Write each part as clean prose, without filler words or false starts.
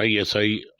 ISI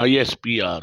ISPR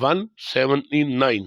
179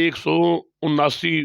179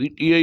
PTI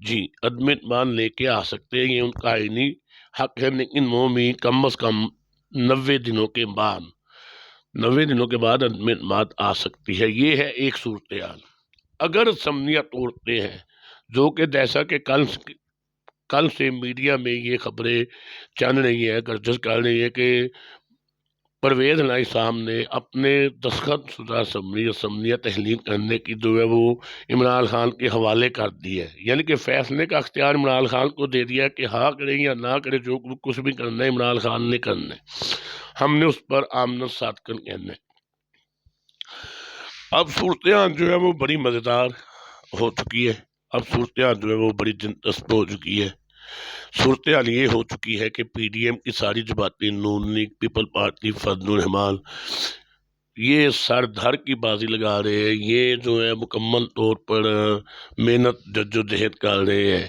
جی عدم اعتماد لے کے آ سکتے ہیں، یہ ان کا آئینی حق ہے، لیکن وہ بھی کم از کم 90 دنوں کے بعد عدم اعتماد آ سکتی ہے۔ یہ ہے ایک صورتحال۔ اگر اسمبلیاں توڑتے ہیں، جو کہ جیسا کہ کل سے میڈیا میں یہ خبریں چل رہی ہے، گردش کر رہی ہے کہ پرویز الہی صاحب نے اپنے دستخط شدہ اسمبلیاں تحلیل کرنے کی جو ہے وہ عمران خان کے حوالے کر دی ہے، یعنی کہ فیصلے کا اختیار عمران خان کو دے دیا کہ ہاں کرے یا نہ کرے، جو کچھ بھی کرنا ہے عمران خان نے کرنا ہے، ہم نے اس پر آمد ساتھ کر کہنا ہے۔ اب صورتحال جو ہے وہ بڑی مزیدار ہو چکی ہے، اب صورتحال جو ہے وہ بڑی دلچسپ ہو چکی ہے۔ صورتحال یہ ہو چکی ہے کہ پی ڈی ایم کی ساری جماعتیں، نون لیگ، پیپل پارٹی، فضل الرحمان، یہ سر دھر کی بازی لگا رہے ہیں، یہ جو ہے مکمل طور پر محنت جدوجہد کر رہے ہیں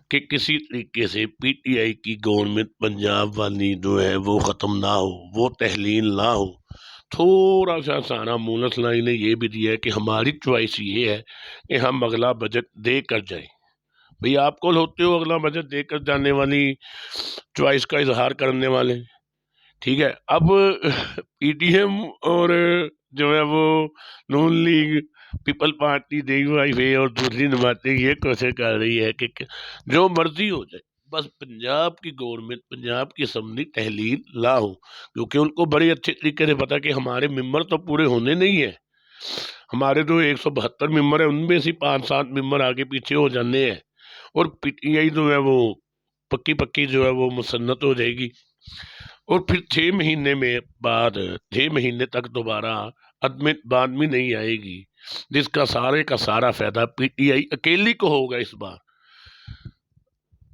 کہ کسی طریقے سے پی ٹی آئی کی گورنمنٹ پنجاب والی جو ہے وہ ختم نہ ہو، وہ تحلیل نہ ہو۔ تھوڑا سا سارا مونس لائی نے یہ بھی دیا ہے کہ ہماری چوائس یہ ہے کہ ہم اگلا بجٹ دے کر جائیں۔ بھئی آپ کون ہوتے ہو اگلا بجٹ دے کر جانے والی چوائس کا اظہار کرنے والے؟ ٹھیک ہے، اب پی ڈی ایم اور جو ہے وہ نون لیگ، پیپل پارٹی، ڈی وائی فے اور دوسری جماعتیں یہ کوشش کر رہی ہے کہ جو مرضی ہو جائے، بس پنجاب کی گورنمنٹ، پنجاب کی اسمبلی تحلیل نہ ہو، کیونکہ ان کو بڑے اچھے طریقے سے پتا کہ ہمارے ممبر تو پورے ہونے نہیں ہیں، ہمارے جو 172 ممبر ہیں ان میں سے 5-7 ممبر آگے پیچھے ہو جانے ہیں، اور پی ٹی آئی جو ہے وہ پکی جو ہے وہ مسنت ہو جائے گی، اور پھر 6 مہینے تک دوبارہ عدم اعتماد بھی نہیں آئے گی، جس کا سارا فائدہ پی ٹی آئی اکیلی کو ہوگا اس بار۔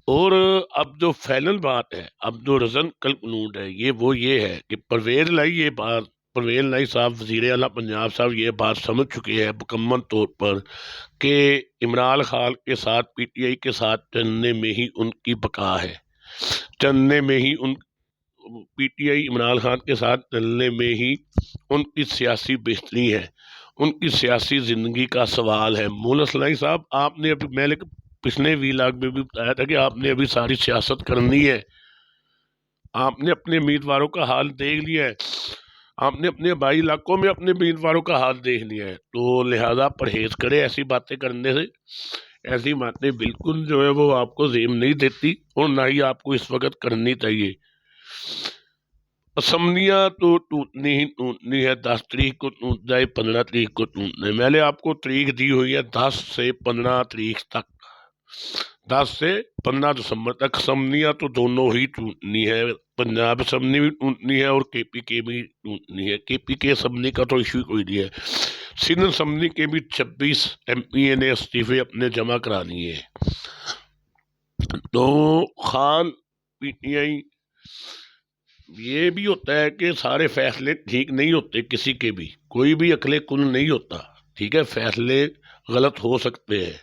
اور اب جو فائنل بات ہے، اب جو رزن کنکلوڈ ہے، یہ ہے کہ پرویز الہی صاحب، وزیر اعلیٰ پنجاب صاحب یہ بات سمجھ چکے ہیں مکمل طور پر کہ عمران خان کے ساتھ، پی ٹی آئی کے ساتھ چلنے میں ہی ان کی بقا ہے، چلنے میں ہی P T I Imran Khan کے ساتھ چلنے میں ہی ان کی سیاسی بہتری ہے، ان کی سیاسی زندگی کا سوال ہے۔ مونس الہی صاحب، آپ نے ابھی، میں نے پچھلے ویلاگ میں بھی بتایا تھا کہ آپ نے ابھی ساری سیاست کرنی ہے، آپ نے اپنے امیدواروں کا حال دیکھ لیا ہے، آپ نے اپنے آبائی علاقوں میں اپنے امیدواروں کا حال دیکھ لیا ہے، تو لہذا پرہیز کرے ایسی باتیں کرنے سے، ایسی باتیں بالکل جو ہے وہ آپ کو زیم نہیں دیتی، اور نہ ہی آپ کو اس وقت کرنی چاہیے۔ اسمبلیاں تو ٹوٹنی ہی ٹوٹنی ہے، 10 تاریخ کو ٹوٹ جائے، 15 تاریخ کو ٹوٹنے، میں نے آپ کو تاریخ دی ہوئی ہے 10 سے 15 تاریخ تک، 10 سے 15 دسمبر تک اسمبلیاں تو دونوں ہی ٹوٹنی ہے، پنجاب اسمبلی بھی ٹوٹنی ہے اور کے پی کے بھی ٹوٹنی ہے۔ کے پی کے اسمبلی کا تو ایشو کوئی نہیں ہے، سندھ اسمبلی کے بھی 26 ایم پی اے نے استعفے اپنے جمع کرا لیے ہیں۔ تو خان پی ٹی آئی، یہ بھی ہوتا ہے کہ سارے فیصلے ٹھیک نہیں ہوتے، کسی کے بھی، کوئی بھی عقل کل نہیں ہوتا، ٹھیک ہے، فیصلے غلط ہو سکتے ہیں،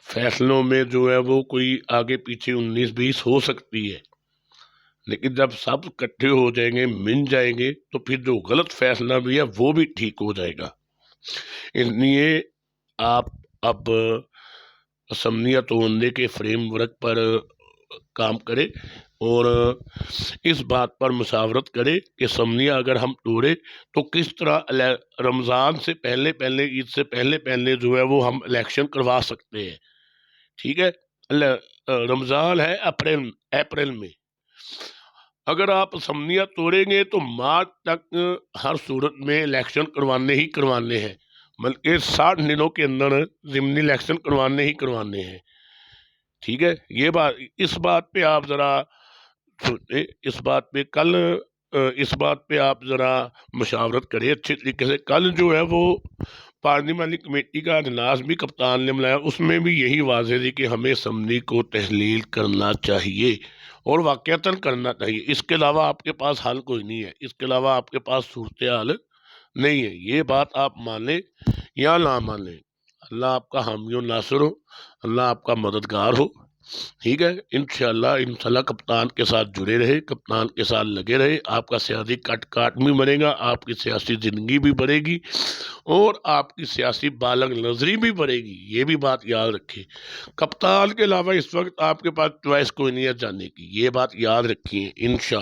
فیصلوں میں جو ہے وہ کوئی آگے پیچھے 19-20 ہو سکتی ہے، لیکن جب سب اکٹھے ہو جائیں گے، مل جائیں گے، تو پھر جو غلط فیصلہ بھی ہے وہ بھی ٹھیک ہو جائے گا۔ اس لیے آپ اب اسمبلیاں توڑنے کے فریم ورک پر کام کرے اور اس بات پر مشاورت کرے کہ اسمبلیاں اگر ہم توڑے تو کس طرح رمضان سے پہلے عید سے پہلے جو ہے وہ ہم الیکشن کروا سکتے ہیں، ٹھیک ہے، رمضان ہے اپریل میں، اگر آپ اسمبلیاں توڑیں گے تو مارچ تک ہر صورت میں الیکشن کروانے ہی کروانے ہیں، بلکہ 60 دنوں کے اندر ضمنی الیکشن کروانے ہی کروانے ہیں، ٹھیک ہے۔ اس بات پہ آپ ذرا اس بات پہ آپ ذرا مشاورت کریں اچھے طریقے سے۔ کل جو ہے وہ پارلیمانی کمیٹی کا اجلاس بھی کپتان نے بلایا، اس میں بھی یہی واضح تھی کہ ہمیں اسمبلی کو تحلیل کرنا چاہیے اور واقعتاً کرنا چاہیے، اس کے علاوہ آپ کے پاس حل کوئی نہیں ہے، اس کے علاوہ آپ کے پاس صورتحال نہیں ہے، یہ بات آپ مانیں یا نہ مانیں، اللہ آپ کا حامی و ناصر ہو، اللہ آپ کا مددگار ہو۔ ٹھیک ہے، انشاءاللہ کپتان کے ساتھ جڑے رہے، کپتان کے ساتھ لگے رہے، آپ کا سیاسی کاٹ بھی بنے گا، آپ کی سیاسی زندگی بھی بڑھے گی، اور آپ کی سیاسی بالغ نظری بھی بڑھے گی، یہ بھی بات یاد رکھیں۔ کپتان کے علاوہ اس وقت آپ کے پاس چوائس کوئی نہیں ہے جانے کی، یہ بات یاد رکھیے انشاءاللہ۔